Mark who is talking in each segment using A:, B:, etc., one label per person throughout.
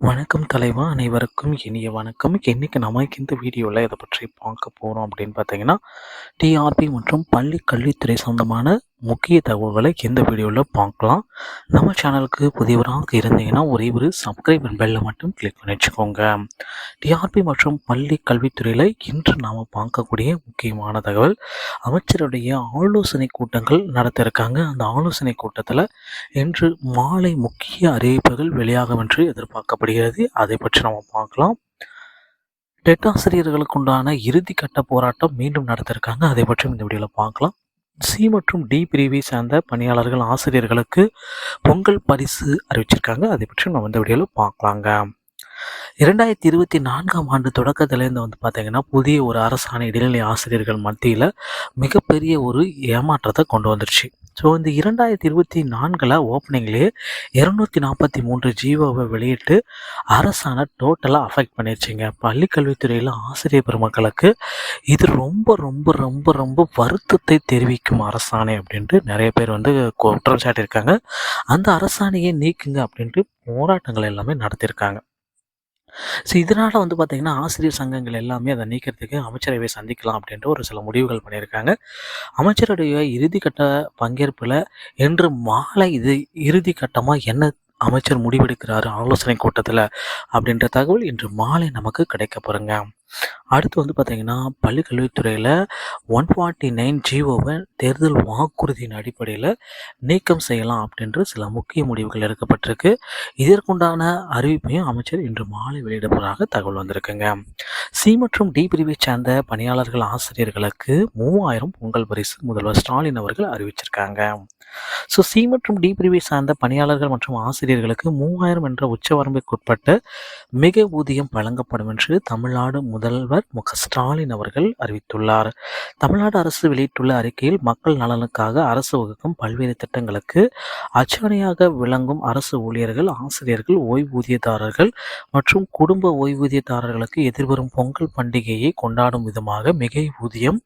A: வணக்கம் தலைவா! அனைவருக்கும் இனிய வணக்கம். இன்னைக்கு நமக்கு இந்த வீடியோல எத பற்றி பார்க்க போறோம் அப்படின்னு பார்த்தீங்கன்னா, டிஆர்பி மற்றும் பள்ளி கல்வித்துறை சொந்தமான முக்கிய தகவல்களை இந்த வீடியோல பார்க்கலாம். நம்ம சேனலுக்கு புதியவராக இருந்தீங்கன்னா, ஒரே ஒரு சப்ஸ்கிரைப் அண்ட் பெல்ல மட்டும் கிளிக் பண்ணி வச்சுக்கோங்க. டிஆர்பி மற்றும் பள்ளி கல்வித்துறையில இன்று நாம பார்க்கக்கூடிய முக்கியமான தகவல், அமைச்சருடைய ஆலோசனை கூட்டங்கள் நடத்த இருக்காங்க. அந்த ஆலோசனை கூட்டத்துல இன்று மாலை முக்கிய அறிவிப்புகள் வெளியாகும் என்று எதிர்பார்க்கப்படுகிறது. அதை பற்றி நம்ம பார்க்கலாம். டெட் ஆசிரியர்களுக்கு உண்டான இறுதிக்கட்ட போராட்டம் மீண்டும் நடத்த இருக்காங்க. அதை பற்றி இந்த வீடியோவில் பார்க்கலாம். சி மற்றும் டி பிரிவை சார்ந்த பணியாளர்கள் ஆசிரியர்களுக்கு பொங்கல் பரிசு அறிவிச்சிருக்காங்க. அதை பற்றி நம்ம இந்த வீடியோவில் பார்க்கலாங்க. 2024ஆம் ஆண்டு தொடக்கத்திலேருந்து பார்த்தீங்கன்னா, புதிய ஒரு அரசாணை இடைநிலை ஆசிரியர்கள் மத்தியில் மிகப்பெரிய ஒரு ஏமாற்றத்தை கொண்டு வந்துருச்சு. ஸோ இந்த 2024 ஓப்பனிங்லேயே 243 ஜிஓவை வெளியிட்டு அரசாணை டோட்டலாக அஃபெக்ட் பண்ணிருச்சுங்க. பள்ளி கல்வித்துறையில் ஆசிரியர் பெருமக்களுக்கு இது ரொம்ப ரொம்ப ரொம்ப ரொம்ப வருத்தத்தை தெரிவிக்கும் அரசாணை அப்படின்ட்டு நிறைய பேர் குற்றம் சாட்டியிருக்காங்க. அந்த அரசாணையை நீக்குங்க அப்படின்ட்டு போராட்டங்கள் எல்லாமே நடத்தியிருக்காங்க. ஸோ இதனால் பார்த்தீங்கன்னா, ஆசிரியர் சங்கங்கள் எல்லாமே அதை நீக்கிறதுக்கு அமைச்சரவை சந்திக்கலாம் அப்படின்ற ஒரு சில முடிவுகள் பண்ணியிருக்காங்க. அமைச்சருடைய இறுதிக்கட்ட பங்கேற்பில் இன்று மாலை இது இறுதிக்கட்டமாக என்ன அமைச்சர் முடிவெடுக்கிறாரு ஆலோசனை கூட்டத்தில் அப்படின்ற தகவல் இன்று மாலை நமக்கு கிடைக்க போகிறோங்க. அடுத்து பார்த்தீங்கன்னா, பள்ளி கல்வித்துறையில் 149 ஜிஓவை தேர்தல் வாக்குறுதியின் அடிப்படையில் நீக்கம் செய்யலாம் அப்படின்ற சில முக்கிய முடிவுகள் எடுக்கப்பட்டிருக்கு. இதற்குண்டான அறிவிப்பையும் அமைச்சர் இன்று மாலை வெளியிடுவதாக தகவல் வந்திருக்குங்க. சி மற்றும் டி பிரிவை சேர்ந்த பணியாளர்கள் ஆசிரியர்களுக்கு 3000 பொங்கல் பரிசு முதல்வர் ஸ்டாலின் அவர்கள் அறிவிச்சிருக்காங்க. ஸோ சி மற்றும் டி பிரிவை சார்ந்த பணியாளர்கள் மற்றும் ஆசிரியர்களுக்கு 3000 என்ற உச்சவரம்பிற்குட்பட்ட மிக ஊதியம் வழங்கப்படும் என்று தமிழ்நாடு முதல்வர் ஸ்டாலின் அவர்கள் அறிவித்துள்ளார். தமிழ்நாடு அரசு வெளியிட்டுள்ள அறிக்கையில், மக்கள் நலனுக்காக அரசு வகுக்கும் பல்வேறு திட்டங்களுக்கு அச்சாணியாக விளங்கும் அரசு ஊழியர்கள், ஆசிரியர்கள், ஓய்வூதியதாரர்கள் மற்றும் குடும்ப ஓய்வூதியதாரர்களுக்கு எதிர்வரும் பொங்கல் பண்டிகையை கொண்டாடும் விதமாக மிகை ஊதியம்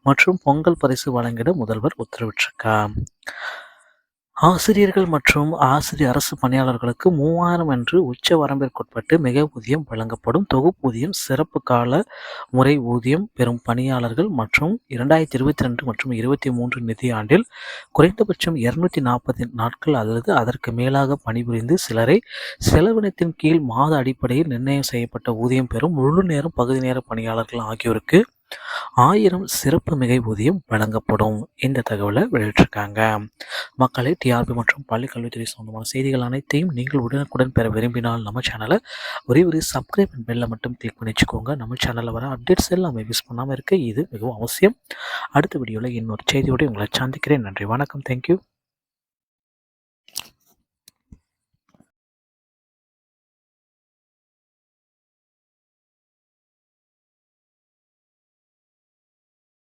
A: மற்றும் பொங்கல் பரிசு வழங்கிட முதல்வர் உத்தரவிட்டிருக்கார். ஆசிரியர்கள் மற்றும் அரசு பணியாளர்களுக்கு 3000 என்று உச்ச வரம்பிற்குட்பட்டு மிக ஊதியம் வழங்கப்படும். தொகுப்பூதியம், சிறப்பு கால முறை ஊதியம் பெறும் பணியாளர்கள் மற்றும் 2022 மற்றும் 23 நிதியாண்டில் குறைந்தபட்சம் 240 நாட்கள் அல்லது அதற்கு மேலாக பணிபுரிந்து சிலரை செலவினத்தின் கீழ் மாத அடிப்படையில் நிர்ணயம் செய்யப்பட்ட ஊதியம் பெறும் முழு நேரம் பகுதி நேர பணியாளர்கள் ஆகியோருக்கு 1000 சிறப்பு மிகை ஊதியம் வழங்கப்படும். இந்த தகவலை வெளியிட்டிருக்காங்க. மக்களை டிஆர்பி மற்றும் பள்ளி கல்வித்துறை சொந்தமான செய்திகள் அனைத்தையும் நீங்கள் உடனுக்குடன் பெற விரும்பினால் நம்ம சேனலை ஒரே ஒரு சப்ஸ்கிரைப் அண்ட் பெல்லை மட்டும் கிளிக் பண்ணி வச்சுக்கோங்க. நம்ம சேனலில் வர அப்டேட்ஸ் எல்லாம் மிஸ் பண்ணாமல் இருக்க இது மிகவும் அவசியம். அடுத்த வீடியோவில் இன்னொரு செய்தியோடு உங்களை சந்திக்கிறேன். நன்றி, வணக்கம், தேங்க்யூ.